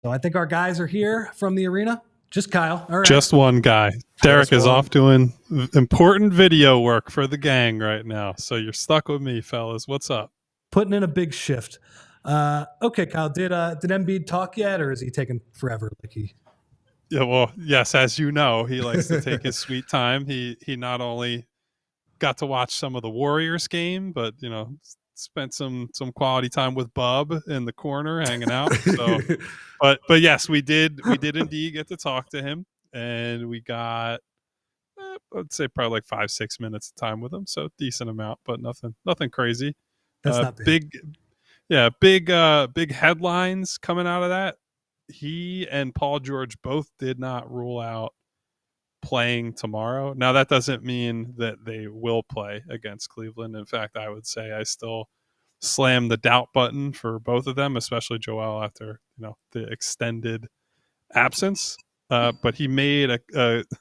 So I think our guys are here from the arena. Just Kyle. All right. Just one guy. Derek is off doing important video work for the gang right now. So you're stuck with me, fellas. What's up? Putting in a big shift. Okay, Kyle. Did Embiid talk yet, or is he taking forever? Yeah, well, yes, as you know, he likes to take his sweet time. He not only got to watch some of the Warriors game, but spent some quality time with Bub in the corner hanging out. So but yes, we did indeed get to talk to him, and we got I'd say probably like 5-6 minutes of time with him. So decent amount, but nothing crazy. That's not bad. Big headlines coming out of that. He and Paul George both did not rule out playing tomorrow. Now that doesn't mean that they will play against Cleveland. In fact, I would say I still slam the doubt button for both of them, especially Joel after the extended absence. But he made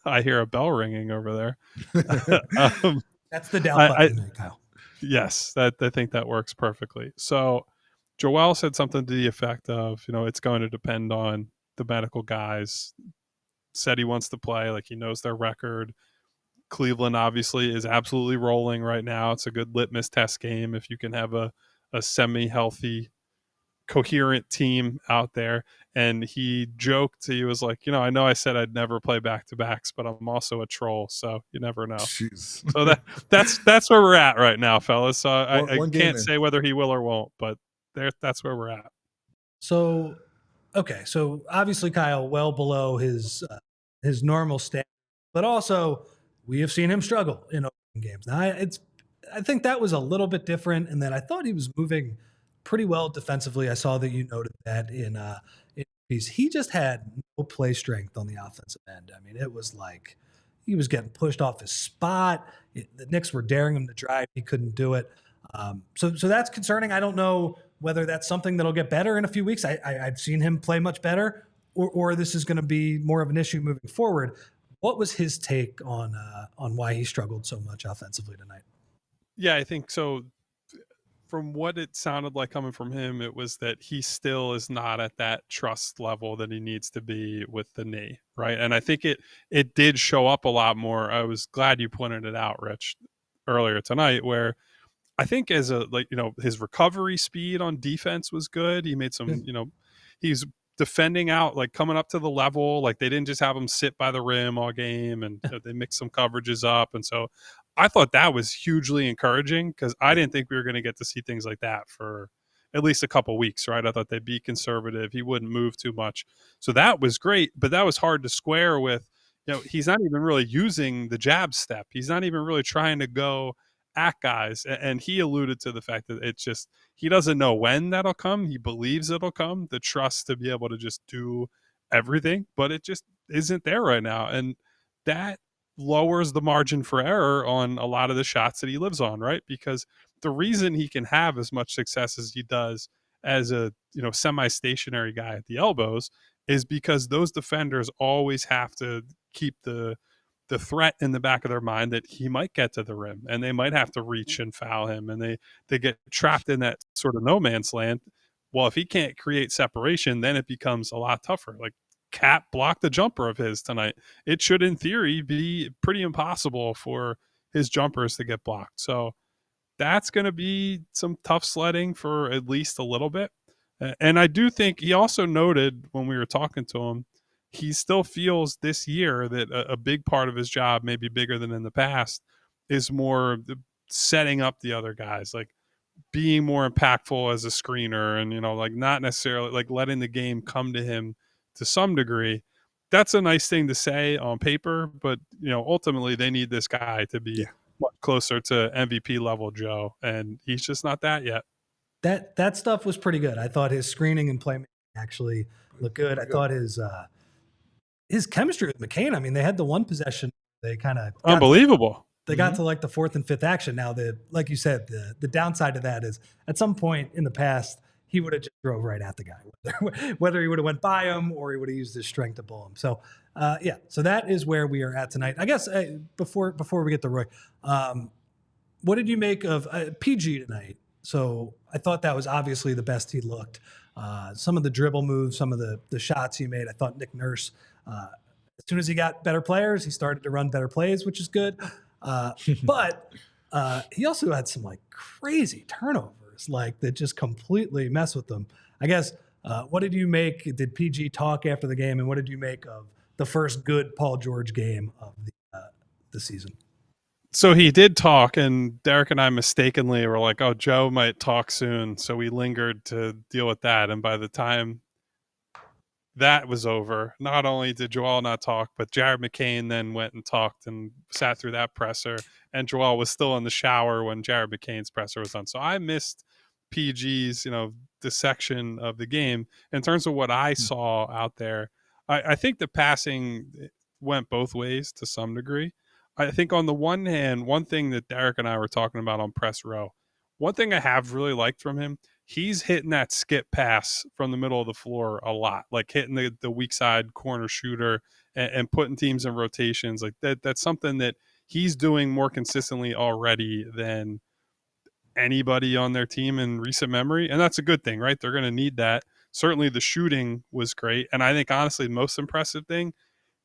I hear a bell ringing over there. That's the doubt button, Kyle. Yes, I think that works perfectly. So Joel said something to the effect of, it's going to depend on the medical guys. Said he wants to play, like he knows their record. Cleveland obviously is absolutely rolling right now. It's a good litmus test game if you can have a semi-healthy, coherent team out there. And he joked, he was like, I know I said I'd never play back-to-backs, but I'm also a troll, so you never know. Jeez. So that's where we're at right now, fellas. So I can't say whether he will or won't, but that's where we're at. So, okay, so obviously Kyle well below his normal standard, but also we have seen him struggle in open games. Now, I think that was a little bit different, and then I thought he was moving pretty well defensively. I saw that you noted that in piece. He just had no play strength on the offensive end. I mean, it was like he was getting pushed off his spot. The Knicks were daring him to drive. He couldn't do it. So that's concerning. I don't know whether that's something that'll get better in a few weeks. I've seen him play much better, or this is going to be more of an issue moving forward. What was his take on why he struggled so much offensively tonight? Yeah, I think so. From what it sounded like coming from him, it was that he still is not at that trust level that he needs to be with the knee, right? And I think it did show up a lot more. I was glad you pointed it out, Rich, earlier tonight, where I think his recovery speed on defense was good. He made some, he's defending out, like coming up to the level. Like they didn't just have him sit by the rim all game, and they mixed some coverages up. And so I thought that was hugely encouraging because I didn't think we were going to get to see things like that for at least a couple weeks, right? I thought they'd be conservative. He wouldn't move too much. So that was great, but that was hard to square with, he's not even really using the jab step. He's not even really trying to go at guys. And he alluded to the fact that it's just, he doesn't know when that'll come. He believes it'll come, the trust to be able to just do everything, but it just isn't there right now. And that lowers the margin for error on a lot of the shots that he lives on, right? Because the reason he can have as much success as he does as a semi-stationary guy at the elbows is because those defenders always have to keep the threat in the back of their mind that he might get to the rim and they might have to reach and foul him, and they get trapped in that sort of no man's land. Well, if he can't create separation, then it becomes a lot tougher. Like Cat blocked the jumper of his tonight. It should, in theory, be pretty impossible for his jumpers to get blocked. So that's going to be some tough sledding for at least a little bit. And I do think he also noted when we were talking to him, he still feels this year that a big part of his job, maybe bigger than in the past, is more setting up the other guys, like being more impactful as a screener and, like not necessarily like letting the game come to him to some degree. That's a nice thing to say on paper, but ultimately they need this guy to be much closer to MVP level Joe, and he's just not that yet. That stuff was pretty good. I thought his screening and playmaking actually looked good. I thought his chemistry with McCain. I mean, they had the one possession. They kind of unbelievable. They got to like the fourth and fifth action. Now, like you said, the downside of that is at some point in the past, he would have just drove right at the guy, whether he would have went by him or he would have used his strength to pull him. So, so that is where we are at tonight. I guess before we get to Roy, what did you make of PG tonight? So I thought that was obviously the best he looked. some of the dribble moves, some of the shots he made. I thought Nick Nurse, as soon as he got better players, he started to run better plays, which is good. But he also had some like crazy turnovers, like that just completely mess with them. I guess. What did you make? Did PG talk after the game, and what did you make of the first good Paul George game of the season? So he did talk, and Derek and I mistakenly were like, "Oh, Joe might talk soon," so we lingered to deal with that. And by the time that was over, not only did Joel not talk, but Jared McCain then went and talked and sat through that presser. And Joel was still in the shower when Jared McCain's presser was done. So I missed PG's, dissection of the game. In terms of what I saw out there, I think the passing went both ways to some degree. I think on the one hand, one thing that Derek and I were talking about on press row, one thing I have really liked from him, he's hitting that skip pass from the middle of the floor a lot, like hitting the weak side corner shooter and putting teams in rotations like that. That's something that he's doing more consistently already than anybody on their team in recent memory. And that's a good thing, right? They're going to need that. Certainly the shooting was great. And I think honestly, the most impressive thing,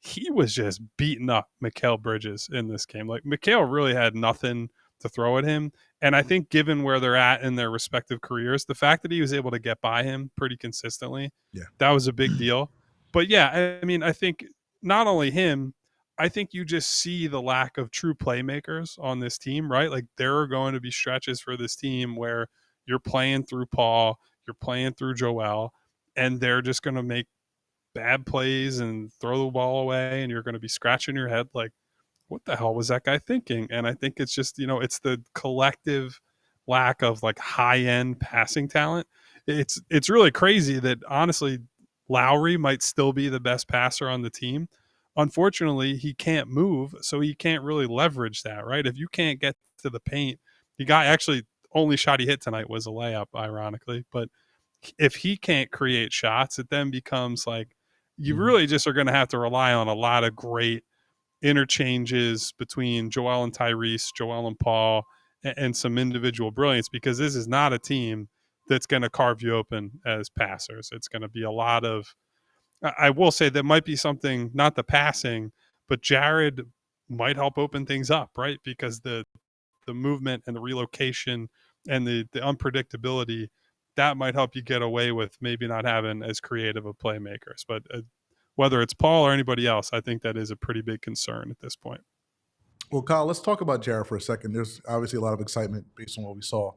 he was just beating up Mikal Bridges in this game. Like Mikal really had nothing to throw at him. And I think given where they're at in their respective careers, the fact that he was able to get by him pretty consistently, that was a big deal. But yeah, I mean, I think not only him, I think you just see the lack of true playmakers on this team, right? Like there are going to be stretches for this team where you're playing through Paul, you're playing through Joel, and they're just going to make bad plays and throw the ball away, and you're going to be scratching your head like, what the hell was that guy thinking? And I think it's just, it's the collective lack of like high end passing talent. It's really crazy that honestly Lowry might still be the best passer on the team. Unfortunately, he can't move, so he can't really leverage that, right? If you can't get to the paint, the guy actually only shot he hit tonight was a layup, ironically. But if he can't create shots, it then becomes like you really just are going to have to rely on a lot of great interchanges between Joel and Tyrese, Joel and Paul, and some individual brilliance, because this is not a team that's going to carve you open as passers. It's going to be a lot of, I will say there might be something, not the passing, but Jared might help open things up, right? Because the movement and the relocation and the unpredictability, that might help you get away with maybe not having as creative of playmakers. But whether it's Paul or anybody else, I think that is a pretty big concern at this point. Well, Kyle, let's talk about Jared for a second. There's obviously a lot of excitement based on what we saw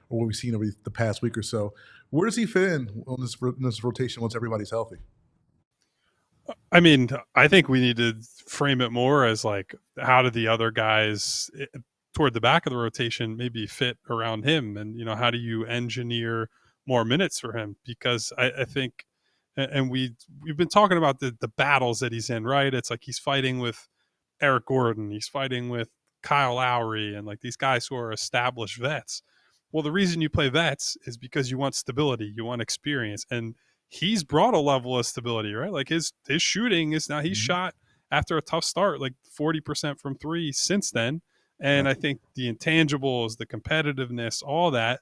or what we've seen over the past week or so. Where does he fit in this rotation once everybody's healthy? I mean, I think we need to frame it more as like, how do the other guys toward the back of the rotation maybe fit around him? And, how do you engineer more minutes for him? Because I think, and we've been talking about the battles that he's in, right? It's like he's fighting with Eric Gordon, he's fighting with Kyle Lowry, and like these guys who are established vets. Well, the reason you play vets is because you want stability, you want experience, and he's brought a level of stability, right? Like his shooting is now, he's shot after a tough start like 40% from three since then. And I think the intangibles, the competitiveness, all that,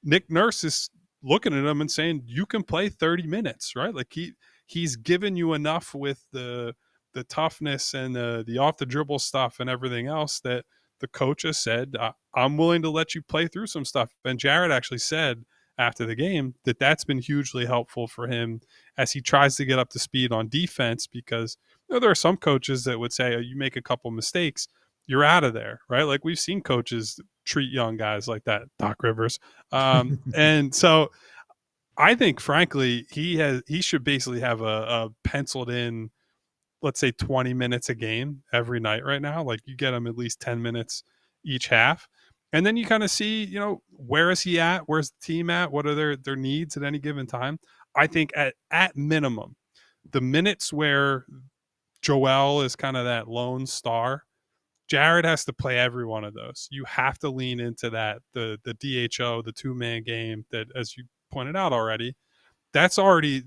Nick Nurse is looking at him and saying, you can play 30 minutes, right? Like he's given you enough with the toughness and the off the dribble stuff and everything else that the coach has said, I'm willing to let you play through some stuff. And Jared actually said after the game that that's been hugely helpful for him as he tries to get up to speed on defense, because there are some coaches that would say, you make a couple mistakes, you're out of there, right? Like we've seen coaches treat young guys like that, Doc Rivers. And so I think, frankly, he should basically have a penciled in, let's say 20 minutes a game every night right now. Like you get him at least 10 minutes each half. And then you kind of see, where is he at? Where's the team at? What are their needs at any given time? I think at minimum, the minutes where Joel is kind of that lone star, Jared has to play every one of those. You have to lean into that, the DHO, the 2-man game that, as you pointed out already, that's already,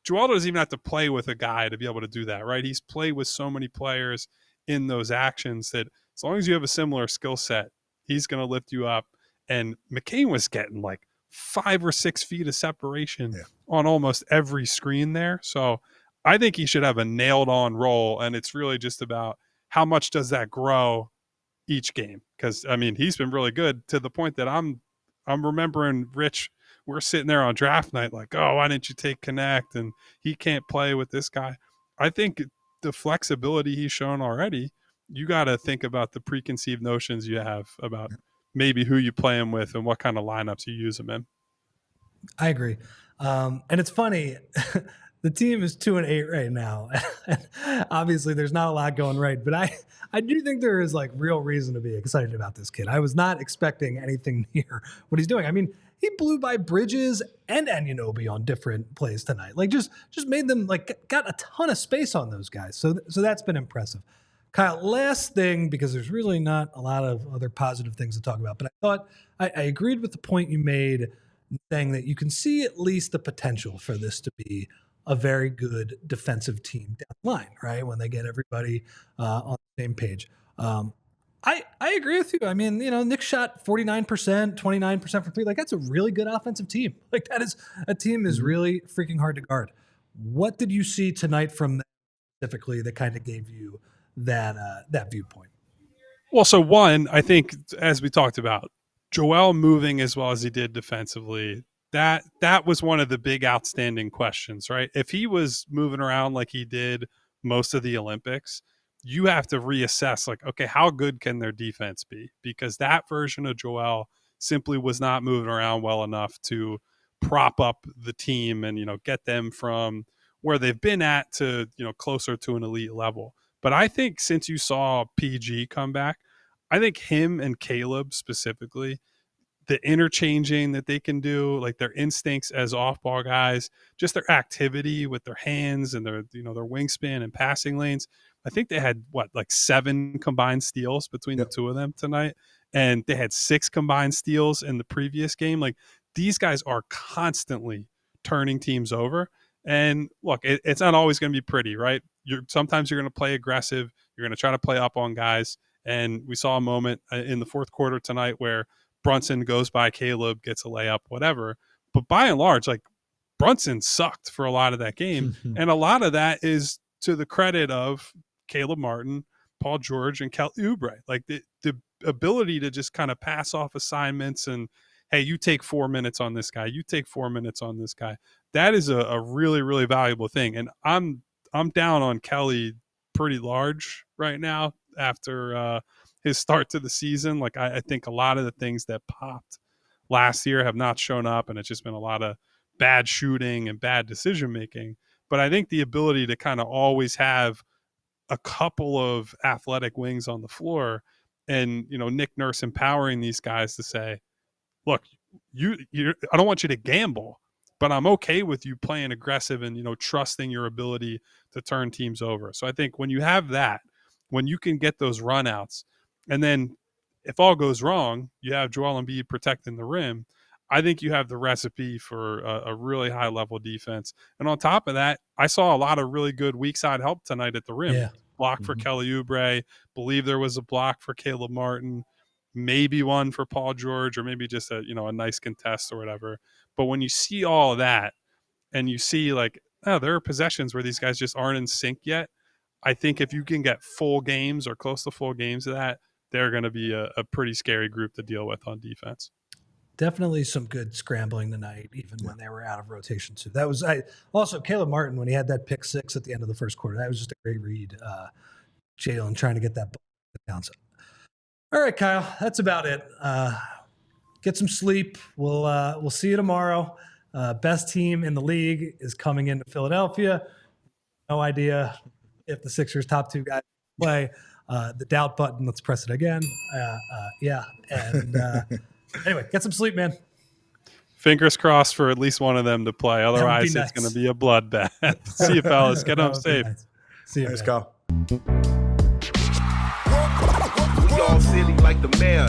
Joel doesn't even have to play with a guy to be able to do that, right? He's played with so many players in those actions that as long as you have a similar skill set, he's going to lift you up. And McCain was getting like 5 or 6 feet of separation on almost every screen there. So I think he should have a nailed on role. And it's really just about how much does that grow each game? Because I mean, he's been really good to the point that I'm remembering Rich, we're sitting there on draft night like, oh, why didn't you take Connect? And he can't play with this guy. I think the flexibility he's shown already, you got to think about the preconceived notions you have about maybe who you play him with and what kind of lineups you use him in. I agree. And it's funny, the team is 2-8 right now. Obviously there's not a lot going right, but I do think there is like real reason to be excited about this kid. I was not expecting anything near what he's doing. I mean, he blew by Bridges and Anunoby on different plays tonight. Like just made them like got a ton of space on those guys. So that's been impressive. Kyle, last thing, because there's really not a lot of other positive things to talk about, but I thought I agreed with the point you made saying that you can see at least the potential for this to be a very good defensive team down the line, right? When they get everybody on the same page. I agree with you. I mean, you know, Nick shot 49%, 29% from three. Like that's a really good offensive team. Like that is a team is really freaking hard to guard. What did you see tonight from them specifically that kind of gave you that viewpoint? Well, so one, I think as we talked about, Joel moving as well as he did defensively, that was one of the big outstanding questions, right? If he was moving around like he did most of the Olympics, you have to reassess like, okay, how good can their defense be? Because that version of Joel simply was not moving around well enough to prop up the team and, you know, get them from where they've been at to, you know, closer to an elite level. But I think since you saw PG come back, I think him and Caleb specifically, the interchanging that they can do, like their instincts as off-ball guys, just their activity with their hands and their, you know, their wingspan and passing lanes. I think they had like 7 combined steals between the two of them tonight, and they had 6 combined steals in the previous game. Like these guys are constantly turning teams over. And look, it's not always going to be pretty, right? Sometimes you're going to play aggressive. You're going to try to play up on guys. And we saw a moment in the fourth quarter tonight where Brunson goes by Caleb, gets a layup, whatever. But by and large, like Brunson sucked for a lot of that game. And a lot of that is to the credit of Caleb Martin, Paul George, and Kelly Oubre. Like the ability to just kind of pass off assignments and, hey, you take 4 minutes on this guy. You take 4 minutes on this guy. That is a really, really valuable thing. And I'm down on Kelly pretty large right now after his start to the season. Like I think a lot of the things that popped last year have not shown up, and it's just been a lot of bad shooting and bad decision making. But I think the ability to kind of always have a couple of athletic wings on the floor, and, you know, Nick Nurse empowering these guys to say, look, I don't want you to gamble, but I'm okay with you playing aggressive and, you know, trusting your ability to turn teams over. So I think when you have that, when you can get those runouts, and then if all goes wrong, you have Joel Embiid protecting the rim, I think you have the recipe for a really high level defense. And on top of that, I saw a lot of really good weak side help tonight at the rim. Yeah. Block for Kelly Oubre, believe there was a block for Caleb Martin, maybe one for Paul George, or maybe just a nice contest or whatever. But when you see all of that and you see like, oh, there are possessions where these guys just aren't in sync yet, I think if you can get full games or close to full games of that, they're going to be a pretty scary group to deal with on defense. Definitely some good scrambling tonight, even when they were out of rotation too. That was also Caleb Martin when he had that pick 6 at the end of the first quarter. That was just a great read. Jalen trying to get that ball down. So, all right, Kyle, that's about it. Get some sleep. We'll see you tomorrow. Best team in the league is coming into Philadelphia. No idea if the Sixers' top 2 guys play. The doubt button. Let's press it again. Yeah. And anyway, get some sleep, man. Fingers crossed for at least one of them to play. Otherwise, it's going to be a bloodbath. See you, fellas. Get home safe. Nice. See you. Thanks, Kyle. We all silly like the mayor.